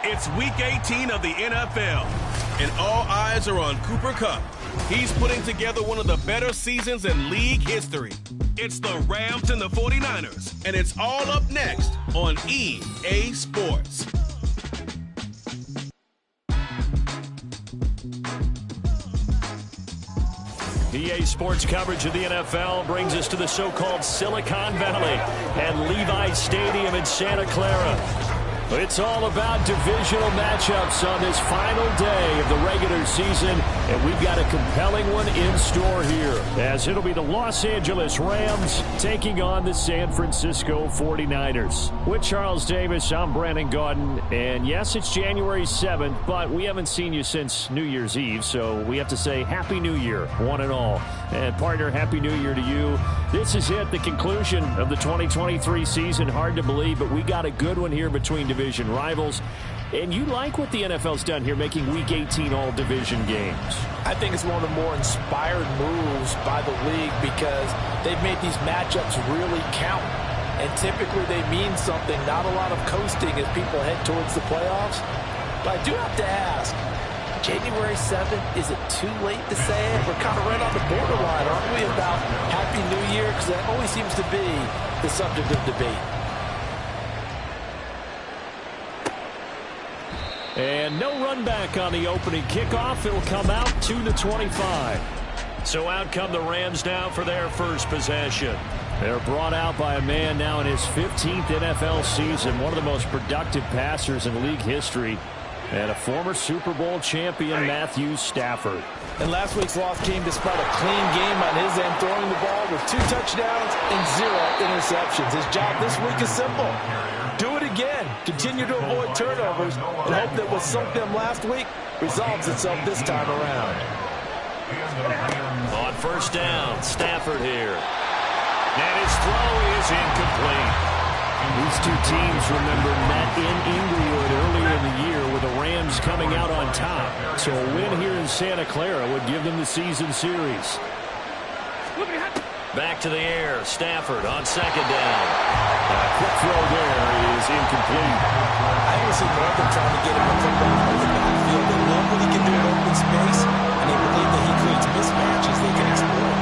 It's Week 18 of the NFL, and all eyes are on Cooper Kupp. He's putting together one of the better seasons in league history. It's the Rams and the 49ers, and it's all up next on EA Sports. EA Sports coverage of the NFL brings us to the so-called Silicon Valley and Levi Stadium in Santa Clara. It's all about divisional matchups on this final day of the regular season, and we've got a compelling one in store here, as it'll be the Los Angeles Rams taking on the San Francisco 49ers. With Charles Davis, I'm Brandon Gaudin, and yes, it's January 7th, but we haven't seen you since New Year's Eve, so we have to say Happy New Year, one and all. And partner, Happy New Year to you. This is it, the conclusion of the 2023 season. Hard to believe, but we got a good one here between division rivals. And you like what the NFL's done here, making Week 18 all division games. I think it's one of the more inspired moves by the league because they've made these matchups really count. And typically they mean something, not a lot of coasting as people head towards the playoffs. But I do have to ask, January 7th, is it too late to say it? We're kind of right on the borderline, aren't we, about Happy New Year? Because that always seems to be the subject of debate. And no run back on the opening kickoff. It'll come out to the 25. So out come the Rams now for their first possession. They're brought out by a man now in his 15th NFL season, one of the most productive passers in league history, and a former Super Bowl champion, Matthew Stafford. And last week's loss came despite a clean game on his end, throwing the ball with 2 touchdowns and 0 interceptions. His job this week is simple. Do it again. Continue to avoid turnovers and hope that what sunk them last week resolves itself this time around. On first down, Stafford here. And his throw is incomplete. These two teams, remember, met in Inglewood earlier in the year with the Rams coming out on top. So a win here in Santa Clara would give them the season series. Back to the air, Stafford on second down. A quick throw there is incomplete. I always see more than trying to get him a football in the backfield. They love what he can do in open space, and they believe that he creates mismatches they can exploit.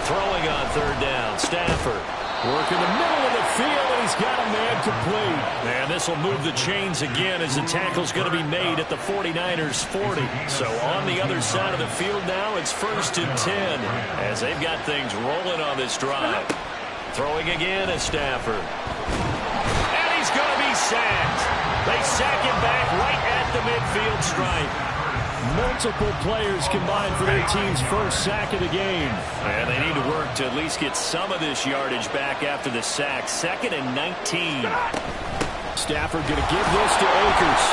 Throwing on third down, Stafford. Working the middle of the field, and he's got a man complete. And this will move the chains again as the tackle's going to be made at the 49ers 40. So on the other side of the field now, it's 1st and 10 as they've got things rolling on this drive. Throwing again is Stafford. And he's going to be sacked. They sack him back right at the midfield stripe. Multiple players combined for their team's first sack of the game. And they need to work to at least get some of this yardage back after the sack. 2nd and 19. Stafford going to give this to Akers.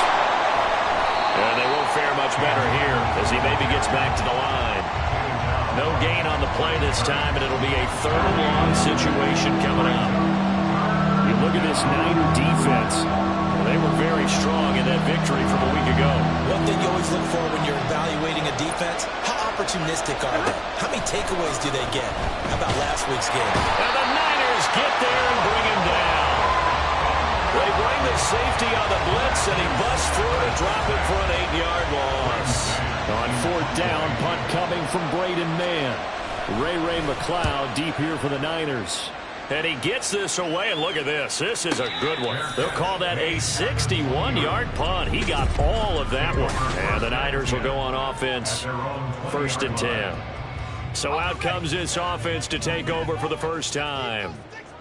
And they won't fare much better here as he maybe gets back to the line. No gain on the play this time, and it'll be a 3rd and long situation coming up. You look at this Niner defense. They were very strong in that victory from a week ago. One thing you always look for when you're evaluating a defense, how opportunistic are they? How many takeaways do they get? How about last week's game? And the Niners get there and bring him down. They bring the safety on the blitz, and he busts through to drop it for an 8-yard loss. On 4th down, punt coming from Braden Mann. Ray McLeod deep here for the Niners. And he gets this away, and look at this. This is a good one. They'll call that a 61-yard punt. He got all of that one. And the Niners will go on offense, 1st and 10. So out comes this offense to take over for the first time.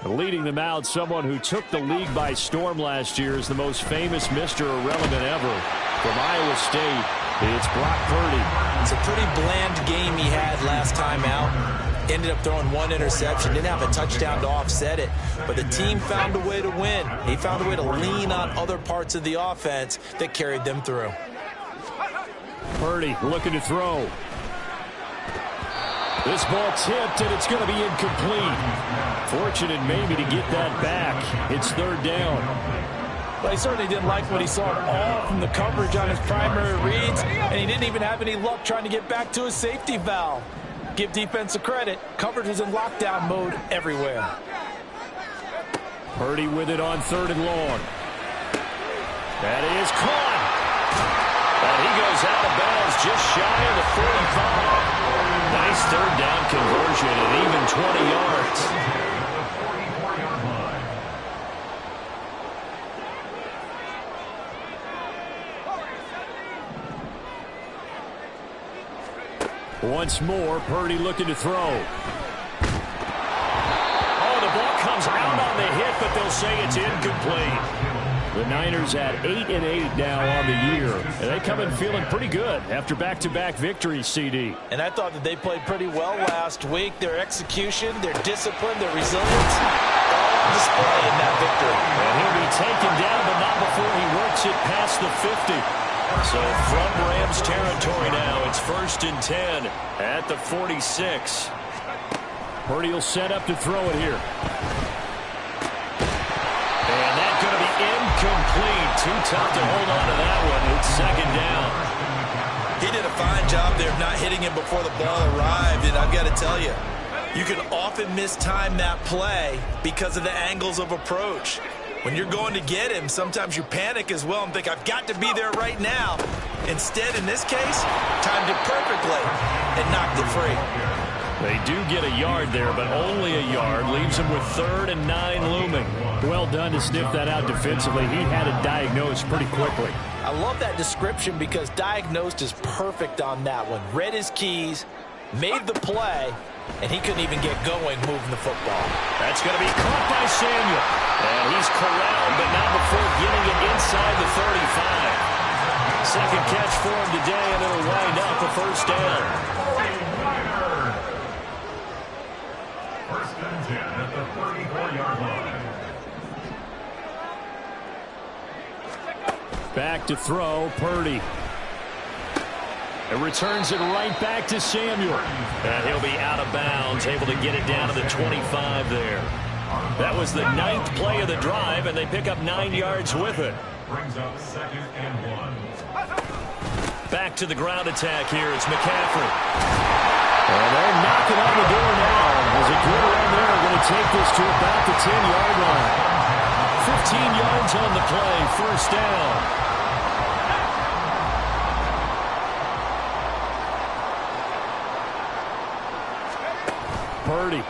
Leading them out, someone who took the league by storm last year is the most famous Mr. Irrelevant ever. From Iowa State, it's Brock Purdy. It's a pretty bland game he had last time out. Ended up throwing 1 interception. Didn't have a touchdown to offset it. But the team found a way to win. He found a way to lean on other parts of the offense that carried them through. Purdy looking to throw. This ball tipped, and it's going to be incomplete. Fortunate maybe to get that back. It's 3rd down. But he certainly didn't like what he saw at all from the coverage on his primary reads, and he didn't even have any luck trying to get back to his safety valve. Give defense a credit. Coverage was in lockdown mode everywhere. Purdy with it on 3rd and long. That is caught. And he goes out of bounds just shy of the 45. Nice 3rd down conversion at even 20 yards. Once more, Purdy looking to throw. Oh, the ball comes out on the hit, but they'll say it's incomplete. The Niners at 8-8 now on the year. And they come in feeling pretty good after back-to-back victories, CD. And I thought that they played pretty well last week. Their execution, their discipline, their resilience, all on display in that victory. And he'll be taken down, but not before he works it past the 50. So from Rams territory now, it's 1st and 10 at the 46. Purdy will set up to throw it here. And that's going to be incomplete. Too tough to hold on to that one. It's 2nd down. He did a fine job there of not hitting him before the ball arrived. And I've got to tell you, you can often mistime that play because of the angles of approach. When you're going to get him, sometimes you panic as well and think, I've got to be there right now. Instead, in this case, timed it perfectly and knocked it free. They do get a yard there, but only a yard. Leaves him with 3rd and 9 looming. Well done to sniff that out defensively. He had it diagnosed pretty quickly. I love that description because diagnosed is perfect on that one. Read his keys, made the play, and he couldn't even get going moving the football. That's going to be caught by Samuel. And he's corralled, but not before getting it inside the 35. Second catch for him today, and it'll wind up a 1st down. 1st and 10 at the 34-yard line. Back to throw, Purdy. And returns it right back to Samuel. And he'll be out of bounds, able to get it down to the 25 there. That was the 9th play of the drive, and they pick up 9 yards with it. Brings up 2nd and 1. Back to the ground attack here. It's McCaffrey. And they're knocking on the door now. As a good run there, going to take this to about the 10-yard line. 15 yards on the play, 1st down. Purdy.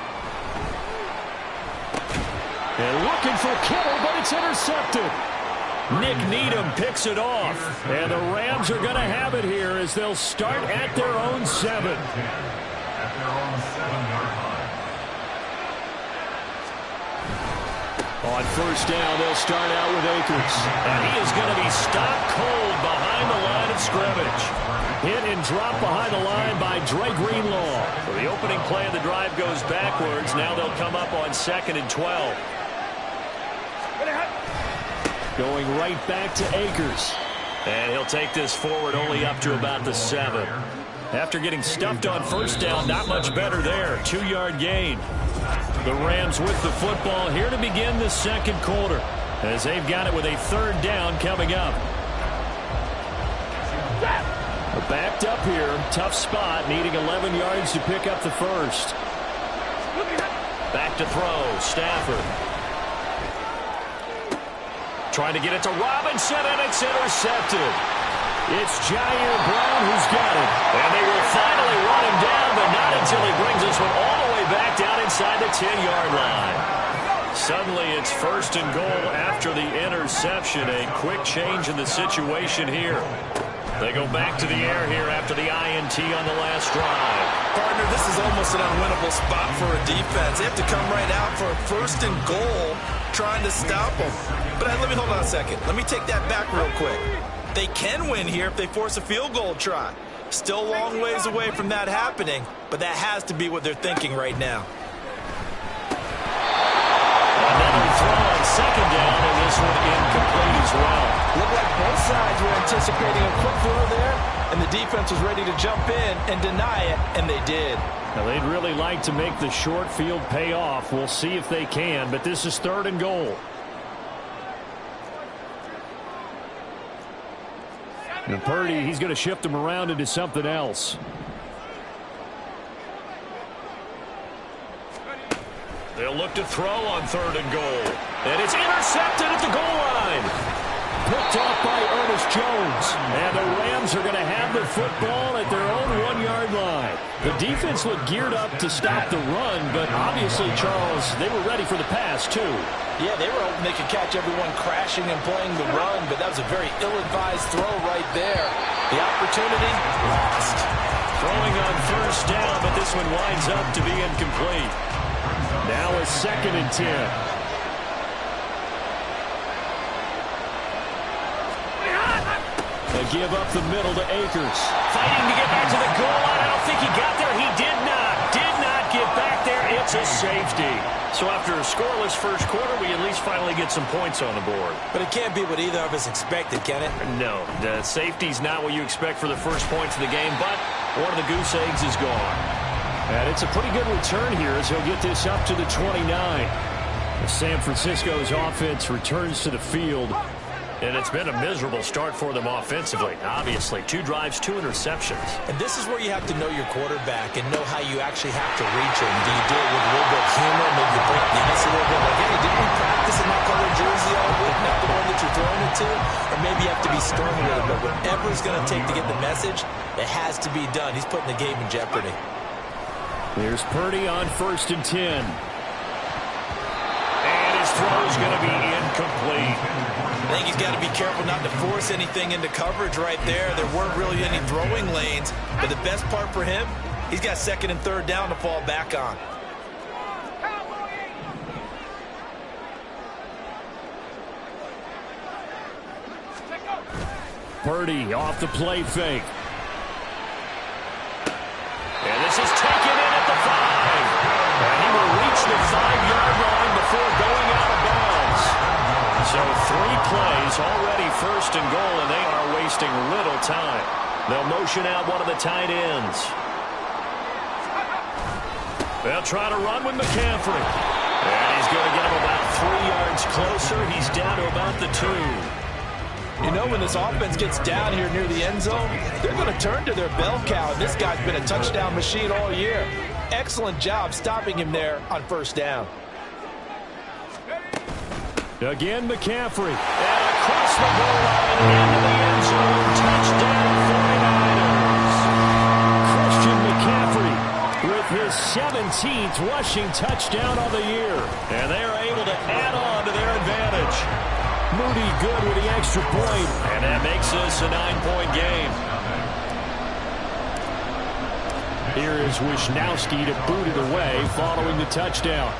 And looking for Kittle, but it's intercepted. Nick Needham picks it off. And the Rams are going to have it here as they'll start at their own 7. At their own 7-yard line. On 1st down, they'll start out with Akers. And he is going to be stopped cold behind the line of scrimmage. Hit and drop behind the line by Dre Greenlaw. So the opening play of the drive goes backwards. Now they'll come up on 2nd and 12. Going right back to Akers. And he'll take this forward only up to about the 7. After getting stuffed on 1st down, not much better there. 2-yard gain. The Rams with the football here to begin the 2nd quarter, as they've got it with a 3rd down coming up. Backed up here, tough spot, needing 11 yards to pick up the 1st. Back to throw, Stafford. Trying to get it to Robinson, and it's intercepted. It's Jair Brown who's got it. And they will finally run him down, but not until he brings this one all the way back down inside the 10-yard line. Suddenly it's 1st and goal after the interception. A quick change in the situation here. They go back to the air here after the INT on the last drive. Partner, this is almost an unwinnable spot for a defense. They have to come right out for a 1st and goal trying to stop them. But let me hold on a second. Let me take that back real quick. They can win here if they force a field goal try. Still a long ways away from that happening, but that has to be what they're thinking right now. Another throw on 2nd down, and this one incomplete as well. Looked like both sides were anticipating a quick throw there, and the defense was ready to jump in and deny it, and they did. Now, they'd really like to make the short field pay off. We'll see if they can, but this is 3rd and goal. And Purdy, he's going to shift him around into something else. They'll look to throw on 3rd and goal. And it's intercepted at the goal line. Picked off by Ernest Jones. And the Rams are going to have the football at their own 1-yard line. The defense looked geared up to stop the run, but obviously, Charles, they were ready for the pass, too. Yeah, they were hoping they could catch everyone crashing and playing the run, but that was a very ill-advised throw right there. The opportunity lost. Throwing on 1st down, but this one winds up to be incomplete. Now a 2nd and 10. They give up the middle to Akers. Fighting to get back to the goal line. I don't think he got there. He did not get back there. It's a safety. So after a scoreless first quarter, we at least finally get some points on the board. But it can't be what either of us expected, can it? No, the safety's not what you expect for the first points of the game, but one of the goose eggs is gone. And it's a pretty good return here as he'll get this up to the 29. San Francisco's offense returns to the field. And it's been a miserable start for them offensively. Obviously, 2 drives, 2 interceptions. And this is where you have to know your quarterback and know how you actually have to reach him. Do you do it with a little bit of humor? Maybe you break the ice a little bit. Like, hey, didn't we practice in that color jersey all week? Not the one that you're throwing it to? Or maybe you have to be stern with it. But whatever it's going to take to get the message, it has to be done. He's putting the game in jeopardy. There's Purdy on 1st and 10. And his throw's going to be incomplete. I think he's got to be careful not to force anything into coverage right there. There weren't really any throwing lanes. But the best part for him, he's got 2nd and 3rd down to fall back on. Purdy off the play fake. And this is taken in at the 5. And he will reach the 5-yard line before going out of bounds. So 3 plays, already 1st and goal, and they are wasting little time. They'll motion out one of the tight ends. They'll try to run with McCaffrey. And he's going to get him about 3 yards closer. He's down to about the 2. You know, when this offense gets down here near the end zone, they're going to turn to their bell cow. And this guy's been a touchdown machine all year. Excellent job stopping him there on 1st down. Again, McCaffrey. And across the goal line and into the end zone. Touchdown, 49ers. Christian McCaffrey with his 17th rushing touchdown of the year. And they are able to add on to their advantage. Moody good with the extra point. And that makes this a 9-point game. Here is Wisnowski to boot it away following the touchdown.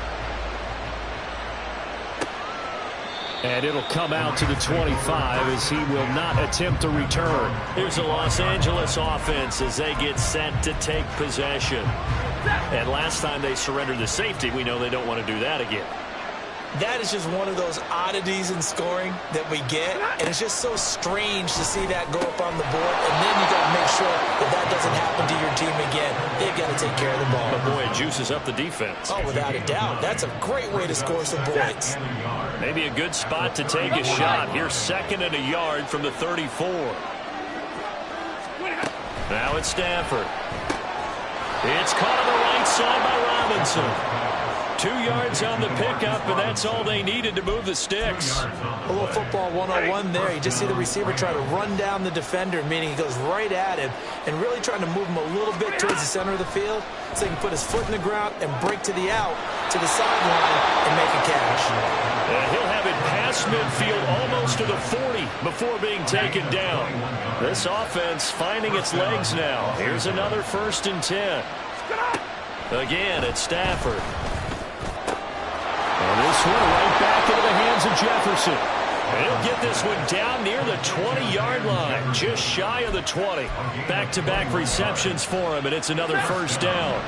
And it'll come out to the 25 as he will not attempt to return. Here's the Los Angeles offense as they get set to take possession. And last time they surrendered the safety, we know they don't want to do that again. That is just one of those oddities in scoring that we get. And it's just so strange to see that go up on the board. And then you got to make sure that that doesn't happen to your team again. They've got to take care of the ball. But boy, it juices up the defense. Oh, without a doubt. That's a great way to score some points. Maybe a good spot to take a shot. Here's 2nd and a yard from the 34. Now it's Stafford. It's caught on the right side by Robinson. 2 yards on the pickup, and that's all they needed to move the sticks. A little football 101 there. You just see the receiver try to run down the defender, meaning he goes right at him and really trying to move him a little bit towards the center of the field so he can put his foot in the ground and break to the out, to the sideline, and make a catch. And he'll have it past midfield almost to the 40 before being taken down. This offense finding its legs now. Here's another 1st and 10. Again, it's Stafford. And this one right back into the hands of Jefferson. And he'll get this one down near the 20-yard line, just shy of the 20. Back-to-back receptions for him, and it's another 1st down.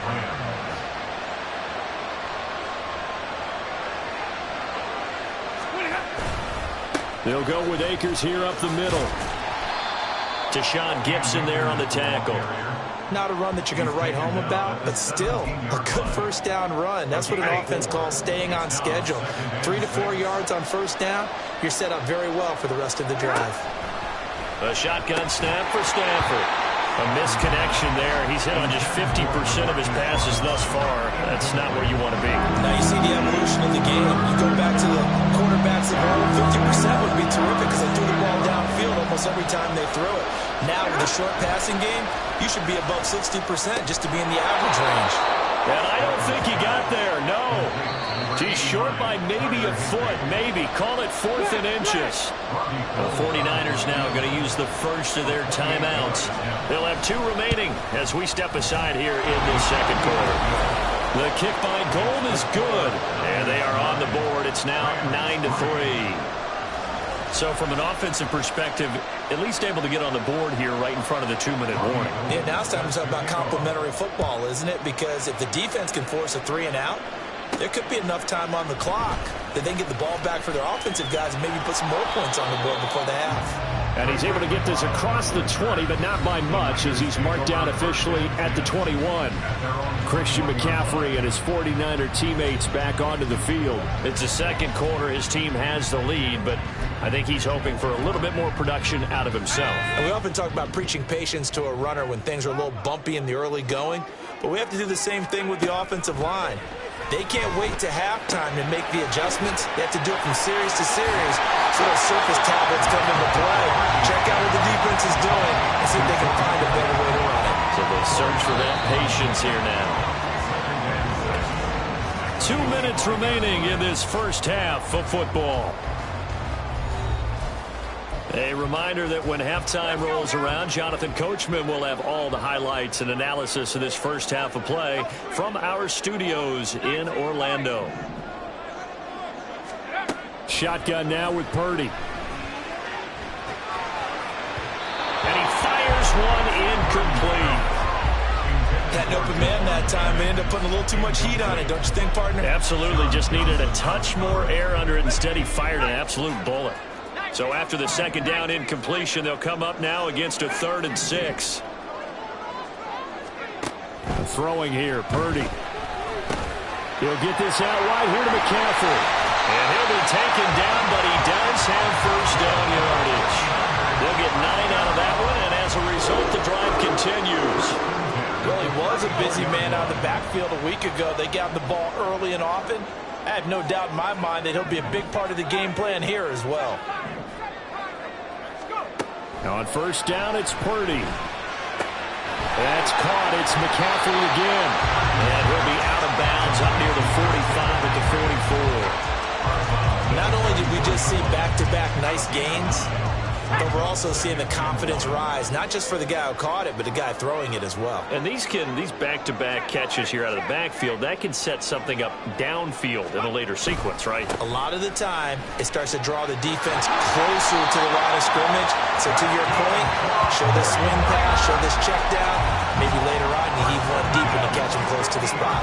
They'll go with Akers here up the middle. Deshaun Gibson there on the tackle. Not a run that you're going to write home about, but still a good 1st down run. That's what an offense calls staying on schedule. 3 to 4 yards on 1st down, you're set up very well for the rest of the drive. A shotgun snap for Stafford. A misconnection there. He's hit on just 50% of his passes thus far. That's not where you want to be. Now you see the evolution of the game. You go back to the quarterbacks of old, 50% would be terrific because they threw the ball downfield almost every time they threw it. Now with a short passing game, you should be above 60% just to be in the average range. And I don't think he got there, no. He's short by maybe a foot, maybe. Call it 4th and inches. The 49ers now going to use the first of their timeouts. They'll have 2 remaining as we step aside here in this second quarter. The kick by Gold is good, and they are on the board. It's now 9-3. So from an offensive perspective, at least able to get on the board here right in front of the 2-minute warning. Yeah, now it's time to talk about complementary football, isn't it? Because if the defense can force a 3-and-out, there could be enough time on the clock that they can get the ball back for their offensive guys and maybe put some more points on the board before the half. And he's able to get this across the 20, but not by much as he's marked down officially at the 21. Christian McCaffrey and his 49er teammates back onto the field. It's the second quarter. His team has the lead, but I think he's hoping for a little bit more production out of himself. And we often talk about preaching patience to a runner when things are a little bumpy in the early going, but we have to do the same thing with the offensive line. They can't wait to halftime to make the adjustments. They have to do it from series to series so those surface tablets come into play. Check out what the defense is doing and see if they can find a better way to run it. So they search for that patience here now. 2 minutes remaining in this first half of football. A reminder that when halftime rolls around, Jonathan Coachman will have all the highlights and analysis of this first half of play from our studios in Orlando. Shotgun now with Purdy. And he fires one incomplete. Had an open man that time, but ended up putting a little too much heat on it, don't you think, partner? Absolutely, just needed a touch more air under it. Instead, he fired an absolute bullet. So after the second down incompletion, they'll come up now against a 3rd and 6. Throwing here, Purdy. He'll get this out wide here to McCaffrey. And he'll be taken down, but he does have first down yardage. They'll get 9 out of that one, and as a result, the drive continues. Well, he was a busy man out of the backfield a week ago. They got the ball early and often. I have no doubt in my mind that he'll be a big part of the game plan here as well. Now on first down, it's Purdy. That's caught. It's McCaffrey again. And he'll be out of bounds up near the 45 at the 44. Not only did we just see back-to-back nice gains, but we're also seeing the confidence rise, not just for the guy who caught it, but the guy throwing it as well. And these back-to-back catches here out of the backfield, that can set something up downfield in a later sequence, right? A lot of the time, it starts to draw the defense closer to the line of scrimmage. So to your point, show this swing pass, show this check down. Maybe later on, you heave one deep when you catch him close to the spot.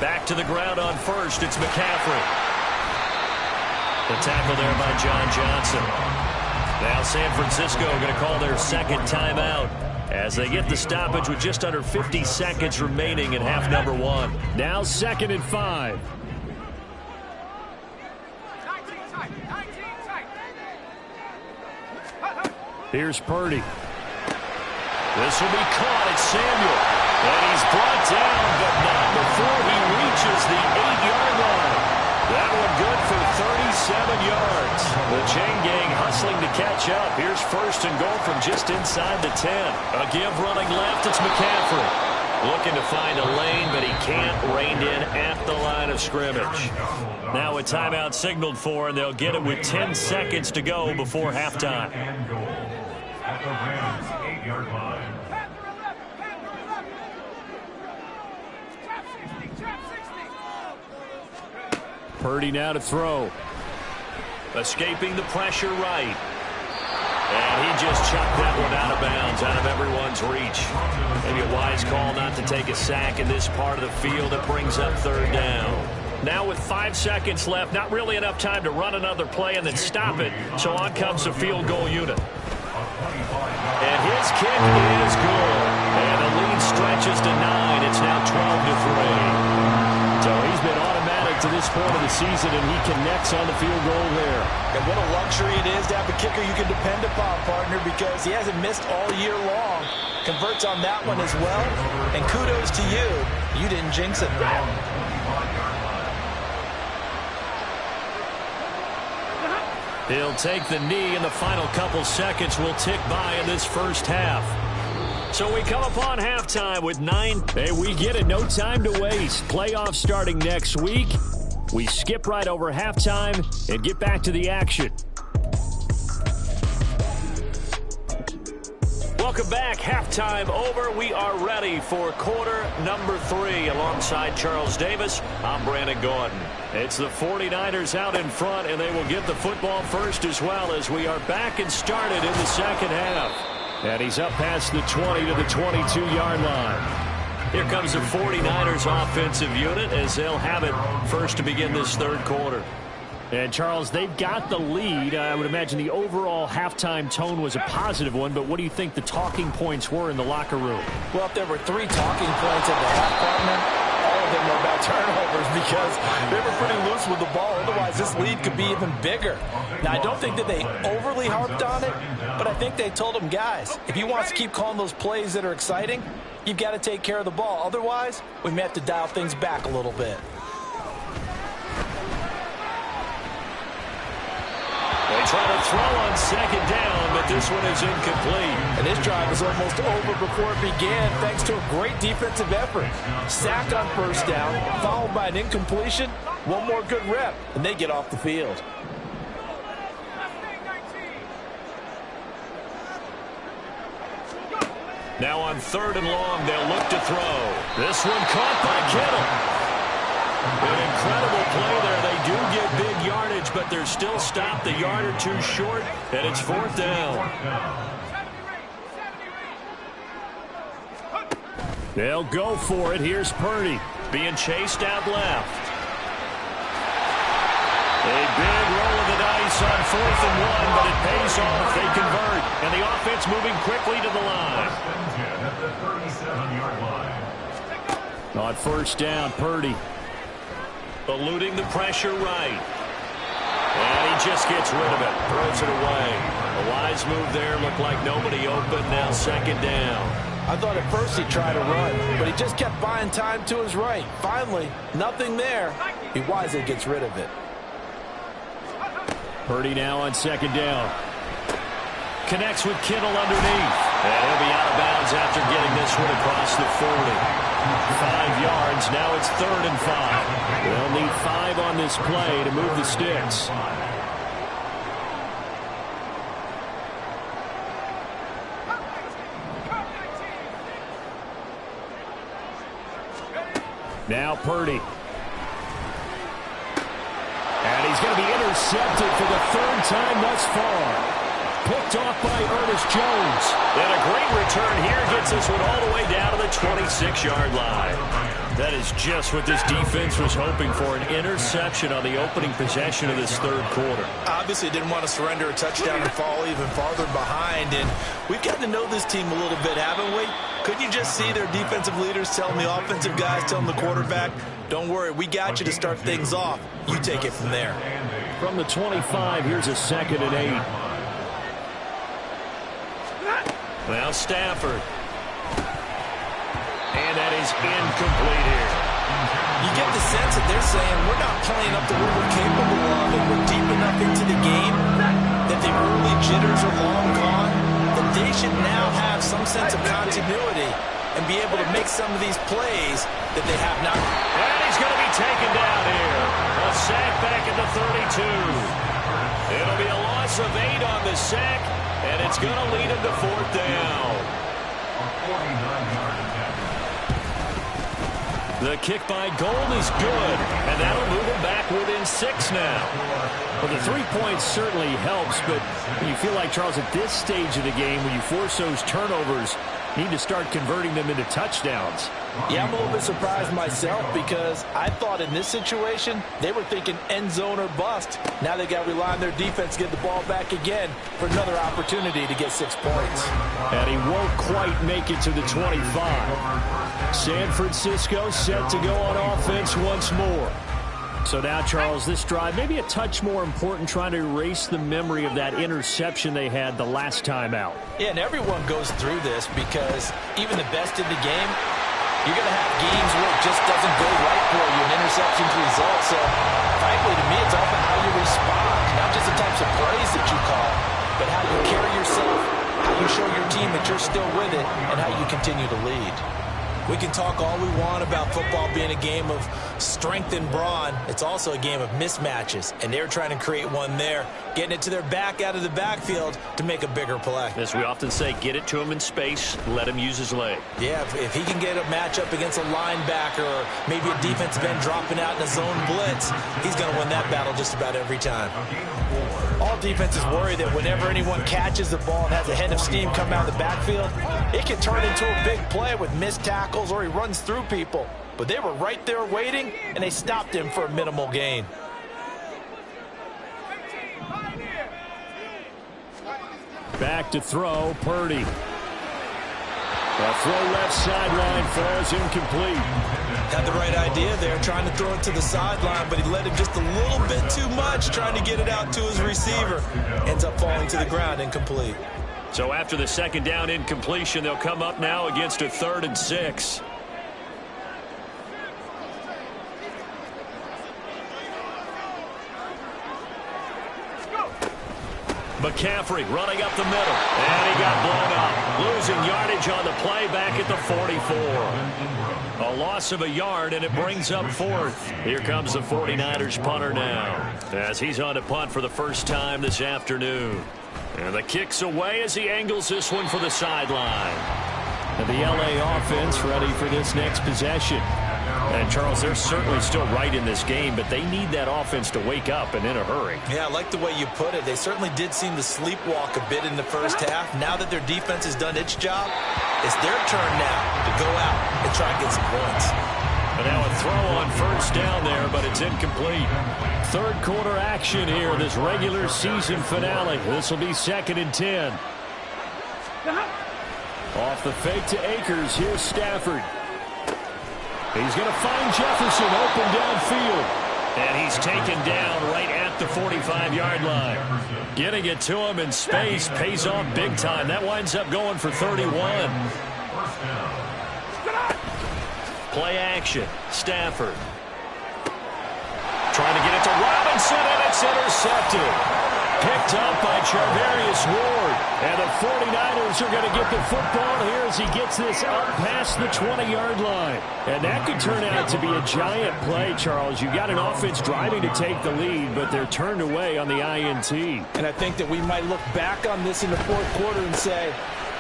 Back to the ground on first, it's McCaffrey. The tackle there by John Johnson. Now San Francisco going to call their second timeout as they get the stoppage with just under 50 seconds remaining in half number 1. Now 2nd and 5. Here's Purdy. This will be caught. It's Samuel. And he's brought down, but not before he reaches the 8-yard line. That one good for 37 yards. The chain gang hustling to catch up. Here's first and goal from just inside the 10. A give running left. It's McCaffrey. Looking to find a lane, but he can't rein in at the line of scrimmage. Now a timeout signaled for, and they'll get it with 10 seconds to go before halftime. At the Rams 8-yard line. Purdy now to throw. Escaping the pressure right. And he just chucked that one out of bounds, out of everyone's reach. Maybe a wise call not to take a sack in this part of the field. It brings up 3rd down. Now with 5 seconds left, not really enough time to run another play and then stop it. So on comes the field goal unit. And his kick is good. And the lead stretches to 9. It's now 12-3. So he's been automatic get to this point of the season, and he connects on the field goal there. And what a luxury it is to have a kicker you can depend upon, partner, because he hasn't missed all year long. Converts on that one as well. And kudos to you. You didn't jinx it. He'll take the knee, and the final couple seconds will tick by in this first half. So we come upon halftime with 9. Hey, we get it. No time to waste. Playoffs starting next week. We skip right over halftime and get back to the action. Welcome back. Halftime over. We are ready for quarter number 3. Alongside Charles Davis, I'm Brandon Gordon. It's the 49ers out in front, and they will get the football first as well as we are back and started in the second half. And he's up past the 20 to the 22-yard line. Here comes the 49ers offensive unit as they'll have it first to begin this third quarter. And, Charles, they've got the lead. I would imagine the overall halftime tone was a positive one, but what do you think the talking points were in the locker room? Well, if there were 3 talking points at the half, partner, all of them were about turnovers because they were pretty loose with the ball. Otherwise, this lead could be even bigger. Now, I don't think that they overly harped on it, but I think they told them, guys, if you want us to keep calling those plays that are exciting, you've got to take care of the ball. Otherwise, we may have to dial things back a little bit. They try to throw on second down, but this one is incomplete. And this drive was almost over before it began thanks to a great defensive effort. Sack on first down, followed by an incompletion. One more good rep, and they get off the field. Now on 3rd and long, they'll look to throw. This one caught by Kittle. An incredible play there. They do get big yardage, but they're still stopped a yard or 2 short, and it's 4th down. They'll go for it. Here's Purdy being chased out left. A big roll of the dice on 4th and 1, but it pays off. They convert, and the offense moving quickly to the line. On first down, Purdy eluding the pressure right. And he just gets rid of it. Throws it away. A wise move there. Looked like nobody open. Now 2nd down. I thought at first he'd try to run, but he just kept buying time to his right. Finally, nothing there. He wisely gets rid of it. Purdy now on 2nd down. Connects with Kittle underneath. And he'll be out of bounds after getting this one across the 40. 5 yards. Now it's 3rd and 5. They'll need 5 on this play to move the sticks. Now Purdy. And he's going to be intercepted for the 3rd time thus far. Picked off by Ernest Jones. And a great return here gets this one all the way down to the 26-yard line. That is just what this defense was hoping for, an interception on the opening possession of this third quarter. Obviously didn't want to surrender a touchdown and fall even farther behind. And we've gotten to know this team a little bit, haven't we? Couldn't you just see their defensive leaders telling the offensive guys, telling the quarterback, don't worry, we got you to start things off. You take it from there. From the 25, here's a 2nd and 8. Now Stafford. And that is incomplete here. You get the sense that they're saying we're not playing up to what we're capable of, and we're deep enough into the game that the early jitters are long gone, that they should now have some sense of continuity and be able to make some of these plays that they have not. And he's going to be taken down here. A sack back at the 32. It'll be a loss of 8 on the sack, and it's going to lead him to 4th down. The kick by Gold is good, and that'll move him back within 6 now. Well, the 3 points certainly helps, but you feel like, Charles, at this stage of the game, when you force those turnovers, you need to start converting them into touchdowns. Yeah, I'm a little bit surprised myself because I thought in this situation they were thinking end zone or bust. Now they got to rely on their defense to get the ball back again for another opportunity to get 6 points. And he won't quite make it to the 25. San Francisco set to go on offense once more. So now, Charles, this drive maybe a touch more important, trying to erase the memory of that interception they had the last time out. Yeah, and everyone goes through this because even the best in the game, you're going to have games where it just doesn't go right for you, and interceptions result. So, frankly, to me, it's all about how you respond, not just the types of plays that you call, but how you carry yourself, how you show your team that you're still with it, and how you continue to lead. We can talk all we want about football being a game of strength and brawn. It's also a game of mismatches, and they're trying to create one there, getting it to their back out of the backfield to make a bigger play. As we often say, get it to him in space, let him use his leg. Yeah, if he can get a matchup against a linebacker or maybe a defensive end dropping out in a zone blitz, he's going to win that battle just about every time. All defenses worry that whenever anyone catches the ball and has a head of steam come out of the backfield, it can turn into a big play with missed tackles or he runs through people. But they were right there waiting, and they stopped him for a minimal gain. Back to throw, Purdy. The throw left sideline falls incomplete. Had the right idea there, trying to throw it to the sideline, but he let him just a little bit too much, trying to get it out to his receiver. Ends up falling to the ground, incomplete. So after the second down incompletion, they'll come up now against a 3rd and 6. McCaffrey running up the middle, and he got blown up. Losing yardage on the play back at the 44. A loss of a yard, and it brings up 4th. Here comes the 49ers punter now, as he's on to punt for the first time this afternoon. And the kick's away as he angles this one for the sideline. And the LA offense ready for this next possession. And, Charles, they're certainly still right in this game, but they need that offense to wake up and in a hurry. Yeah, I like the way you put it. They certainly did seem to sleepwalk a bit in the first half. Now that their defense has done its job, it's their turn now to go out and try and get some points. And now a throw on first down there, but it's incomplete. Third quarter action here, this regular season finale. This will be 2nd and 10. Off the fake to Akers, here's Stafford. He's going to find Jefferson open downfield. And he's taken down right at the 45-yard line. Getting it to him in space pays off big time. That winds up going for 31. Play action. Stafford. Trying to get it to Robinson, and it's intercepted. Picked up by Charvarius Ward. And the 49ers are going to get the football here as he gets this up past the 20-yard line. And that could turn out to be a giant play, Charles. You've got an offense driving to take the lead, but they're turned away on the INT. And I think that we might look back on this in the 4th quarter and say,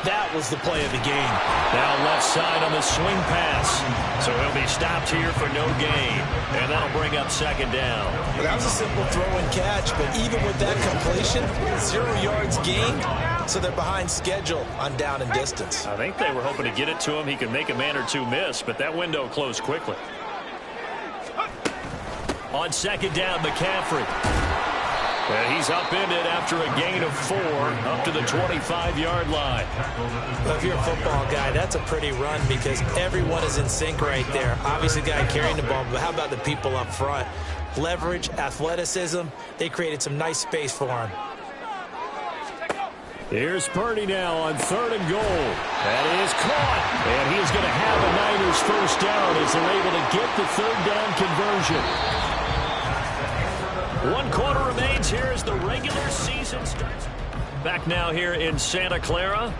that was the play of the game. Now left side on the swing pass. So he'll be stopped here for no gain. And that'll bring up 2nd down. Well, that was a simple throw and catch, but even with that completion, 0 yards gained, so they're behind schedule on down and distance. I think they were hoping to get it to him. He could make a man or two miss, but that window closed quickly. On 2nd down, McCaffrey. And he's upended after a gain of 4 up to the 25-yard line. Well, if you're a football guy, that's a pretty run because everyone is in sync right there. Obviously, the guy carrying the ball, but how about the people up front? Leverage, athleticism, they created some nice space for him. Here's Purdy now on 3rd and goal. That is caught. And he is going to have a Niners first down as they're able to get the 3rd down conversion. 1 quarter remains here as the regular season starts. Back now here in Santa Clara.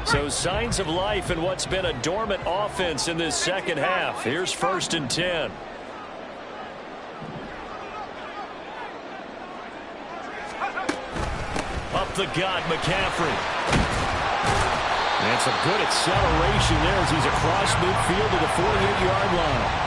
So signs of life in what's been a dormant offense in this second half. Here's 1st and 10. Up the gut, McCaffrey. And some good acceleration there as he's across midfield to the 48-yard line.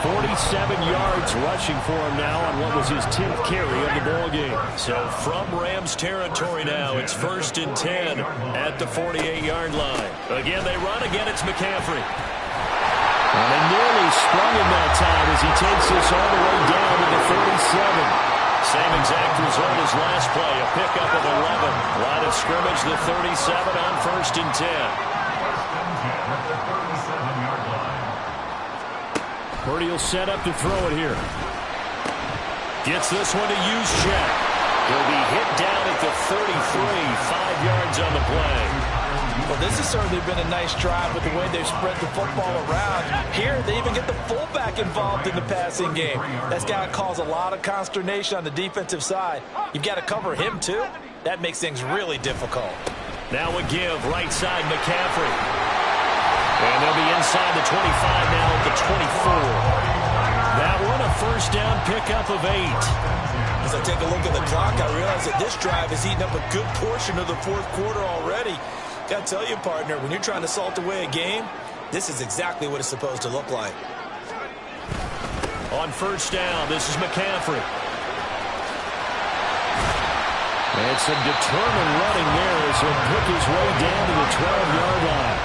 47 yards rushing for him now on what was his 10th carry of the ball game. So from Rams territory now, it's 1st and 10 at the 48-yard line. Again, they run. Again, it's McCaffrey. And they nearly sprung him that time as he takes this all the way down to the 37. Same exact result as last play, a pickup of 11. Line of scrimmage, the 37 on 1st and 10. Purdy will set up to throw it here. Gets this one to use check. He'll be hit down at the 33, 5 yards on the play. Well, this has certainly been a nice drive with the way they've spread the football around. Here, they even get the fullback involved in the passing game. That's got to cause a lot of consternation on the defensive side. You've got to cover him, too. That makes things really difficult. Now a give, right side McCaffrey. And they'll be inside the 25 now at the 24. That one a first down pickup of 8. As I take a look at the clock, I realize that this drive has eaten up a good portion of the fourth quarter already. Got to tell you, partner, when you're trying to salt away a game, this is exactly what it's supposed to look like. On first down, this is McCaffrey. And some determined running there as he'll pick his way down to the 12-yard line.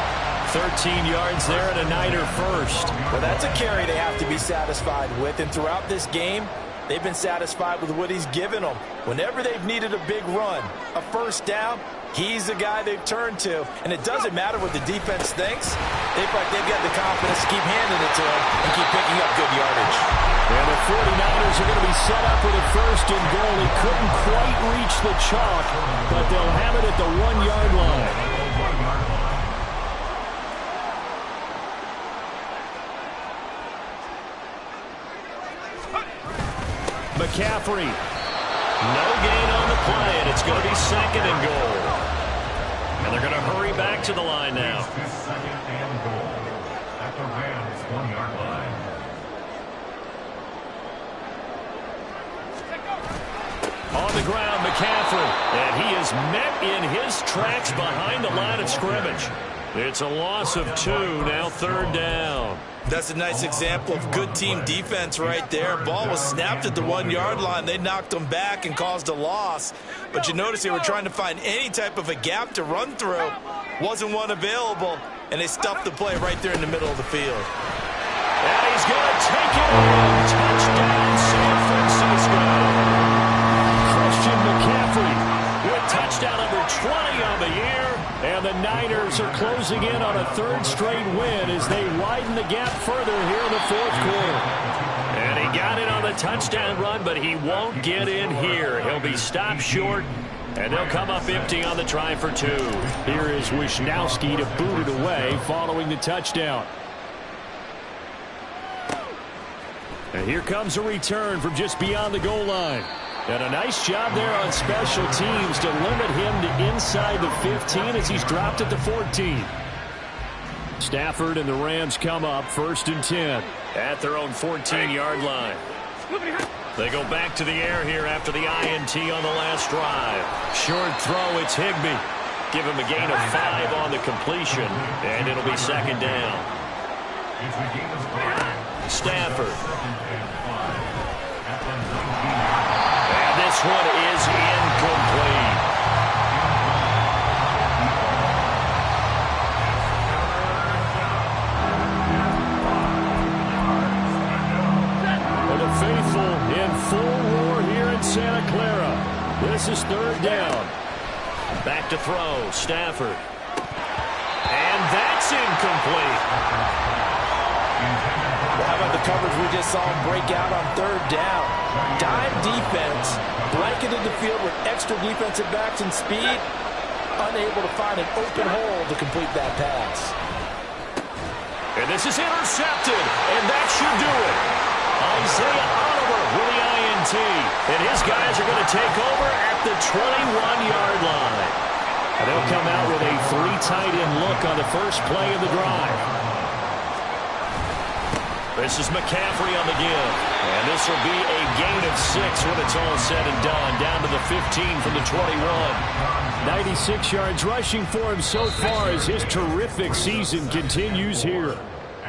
13 yards there and a Niner first. Well, that's a carry they have to be satisfied with. And throughout this game, they've been satisfied with what he's given them. Whenever they've needed a big run, a first down, he's the guy they've turned to. And it doesn't matter what the defense thinks. They've got the confidence to keep handing it to him and keep picking up good yardage. And the 49ers are going to be set up with a first and goal. He couldn't quite reach the chalk, but they'll have it at the 1-yard line. McCaffrey. No gain on the play, and it's going to be second and goal. And they're going to hurry back to the line now. Second and goal at the Rams' 1-yard line. On the ground, McCaffrey. And he is met in his tracks behind the line of scrimmage. It's a loss of 2, now third down. That's a nice example of good team defense right there. Ball was snapped at the 1-yard line. They knocked them back and caused a loss. But you notice they were trying to find any type of a gap to run through. Wasn't one available, and they stuffed the play right there in the middle of the field. And he's going to take it in. Touchdown, San Francisco. Christian McCaffrey with touchdown number 20 on the year. And the Niners are closing in on a third straight win as they widen the gap further here in the fourth quarter. And he got it on the touchdown run, but he won't get in here. He'll be stopped short, and they'll come up empty on the try for 2. Here is Wisnowski to boot it away following the touchdown. And here comes a return from just beyond the goal line. And a nice job there on special teams to limit him to inside the 15 as he's dropped at the 14. Stafford and the Rams come up first and 10 at their own 14-yard line. They go back to the air here after the INT on the last drive. Short throw, it's Higbee. Give him a gain of 5 on the completion, and it'll be second down. Stafford. This one is incomplete. And the faithful in full roar here in Santa Clara. This is third down. Back to throw, Stafford. And that's incomplete. Well, how about the coverage we just saw him break out on third down? Dime defense, blanketed the field with extra defensive backs and speed, unable to find an open hole to complete that pass. And this is intercepted, and that should do it. Isaiah Oliver with the INT, and his guys are going to take over at the 21-yard line. And they'll come out with a 3 tight end look on the first play of the drive. This is McCaffrey on the give. And this will be a gain of 6 when it's all said and done. Down to the 15 from the 21. 96 yards rushing for him so far as his terrific season continues here.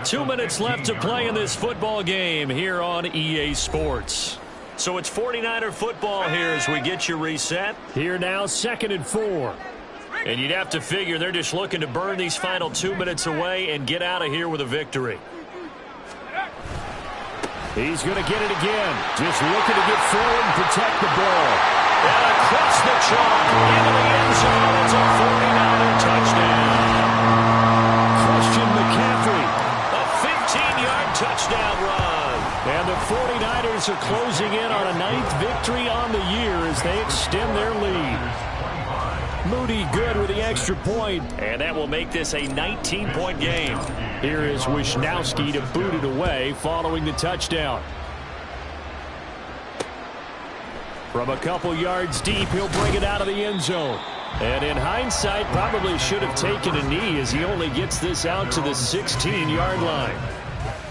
2 minutes left to play in this football game here on EA Sports. So it's 49er football here as we get you reset. Here now, 2nd and 4. And you'd have to figure they're just looking to burn these final 2 minutes away and get out of here with a victory. He's going to get it again. Just looking to get forward and protect the ball. And across the chalk into the end zone. It's a 49er touchdown. Christian McCaffrey. A 15-yard touchdown run. And the 49ers are closing in on a 9th they extend their lead. Moody good with the extra point, and that will make this a 19-point game. Here is Wisnowski to boot it away following the touchdown. From a couple yards deep, he'll bring it out of the end zone. And in hindsight, probably should have taken a knee as he only gets this out to the 16-yard line.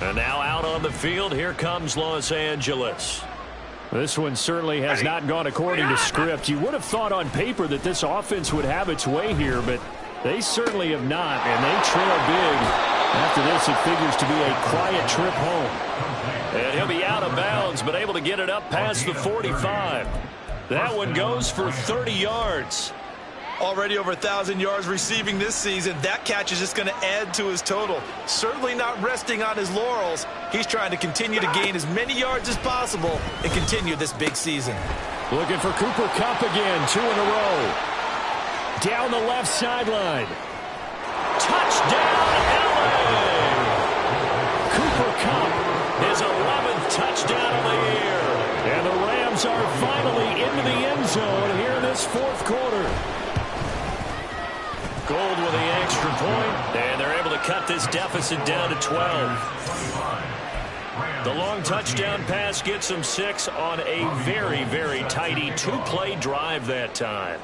And now out on the field, here comes Los Angeles. This one certainly has not gone according to script. You would have thought on paper that this offense would have its way here, but they certainly have not, and they trail big. After this, it figures to be a quiet trip home. And he'll be out of bounds, but able to get it up past the 45. That one goes for 30 yards. Already over 1,000 yards receiving this season. That catch is just going to add to his total. Certainly not resting on his laurels. He's trying to continue to gain as many yards as possible and continue this big season. Looking for Cooper Kupp again, 2 in a row. Down the left sideline. Touchdown, LA! Cooper Kupp, his 11th touchdown of the year. And the Rams are finally into the end zone here in this fourth quarter. Gold with the extra point, and they're able to cut this deficit down to 12. The long touchdown pass gets them 6 on a very, very tidy 2-play drive that time.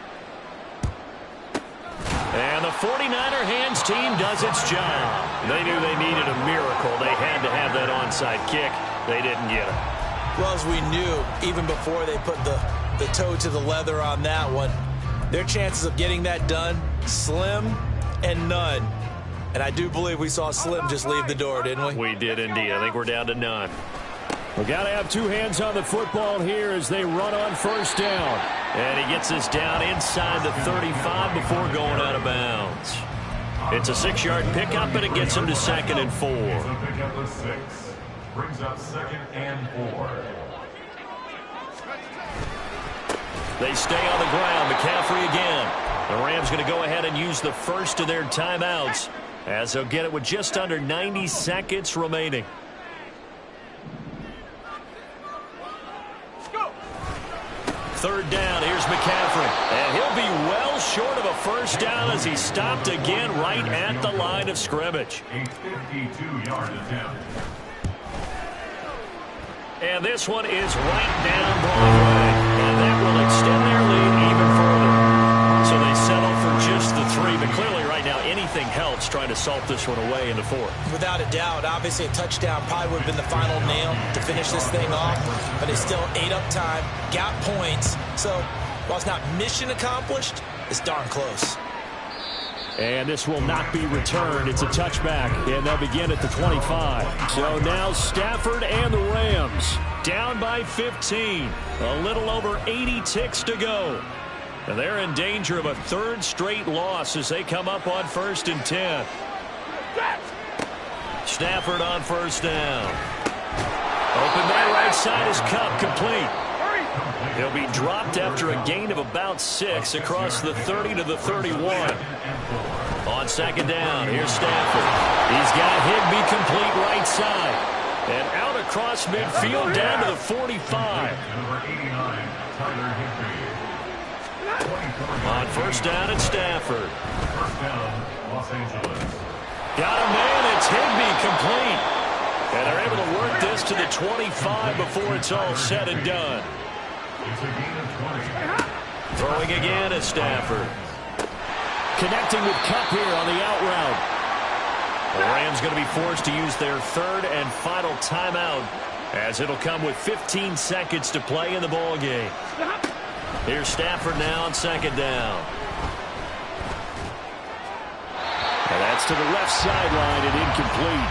And the 49er hands team does its job. They knew they needed a miracle. They had to have that onside kick. They didn't get it. Well, as we knew, even before they put the toe to the leather on that one, their chances of getting that done, slim and none. And I do believe we saw Slim just leave the door, didn't we? We did indeed. I think we're down to none. We got to have 2 hands on the football here as they run on first down. And he gets us down inside the 35 before going out of bounds. It's a 6-yard pickup, and it gets him to 2nd and 4. It's a pickup of 6. Brings up 2nd and 4. They stay on the ground. McCaffrey again. The Rams going to go ahead and use the first of their timeouts as they'll get it with just under 90 seconds remaining. Third down. Here's McCaffrey. And he'll be well short of a first down as he stopped again right at the line of scrimmage. A 52-yard attempt. And this one is right down Broadway. And that will extend their lead even further. So they settle for just the 3. But clearly right now anything helps trying to salt this one away in the 4th. Without a doubt, obviously a touchdown probably would have been the final nail to finish this thing off. But they still ate up time, got points. So while it's not mission accomplished, it's darn close. And this will not be returned. It's a touchback, and they'll begin at the 25. So now Stafford and the Rams down by 15. A little over 80 ticks to go. And they're in danger of a 3rd straight loss as they come up on 1st and 10. Stafford on first down. Open man right side is Kupp, complete. He'll be dropped after a gain of about 6 across the 30 to the 31. On 2nd down, here's Stafford. He's got Higbee complete right side. And out across midfield down to the 45. On first down, it's Stafford. First down, Los Angeles. Got a man, it's Higbee complete. And they're able to work this to the 25 before it's all said and done. It's a gain of 20. Throwing again at Stafford. Connecting with Kupp here on the out route. The Rams going to be forced to use their 3rd and final timeout as it'll come with 15 seconds to play in the ball game. Here's Stafford now on 2nd down. And that's to the left sideline and incomplete.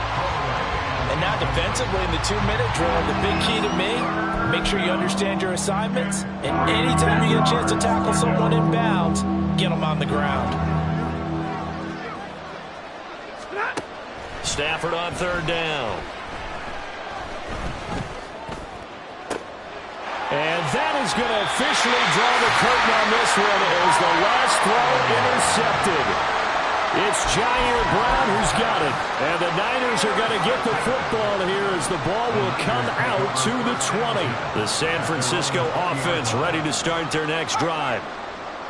And now defensively in the 2-minute drill, the big key to me, make sure you understand your assignments. And anytime you get a chance to tackle someone in bounds, get them on the ground. Stafford on 3rd down. And that is going to officially draw the curtain on this one as the last throw intercepted. It's Jair Brown who's got it. And the Niners are going to get the football here as the ball will come out to the 20. The San Francisco offense ready to start their next drive.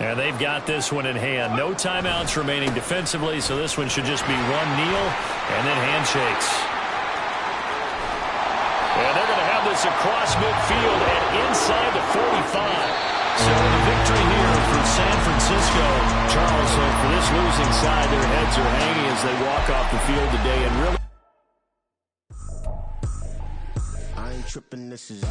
And they've got this one in hand. No timeouts remaining defensively, so this one should just be one kneel and then handshakes. And they're going to have this across midfield and inside the 45. So the victory here for San Francisco. Charles, for this losing side, their heads are hanging as they walk off the field today. And really, I ain't tripping, this is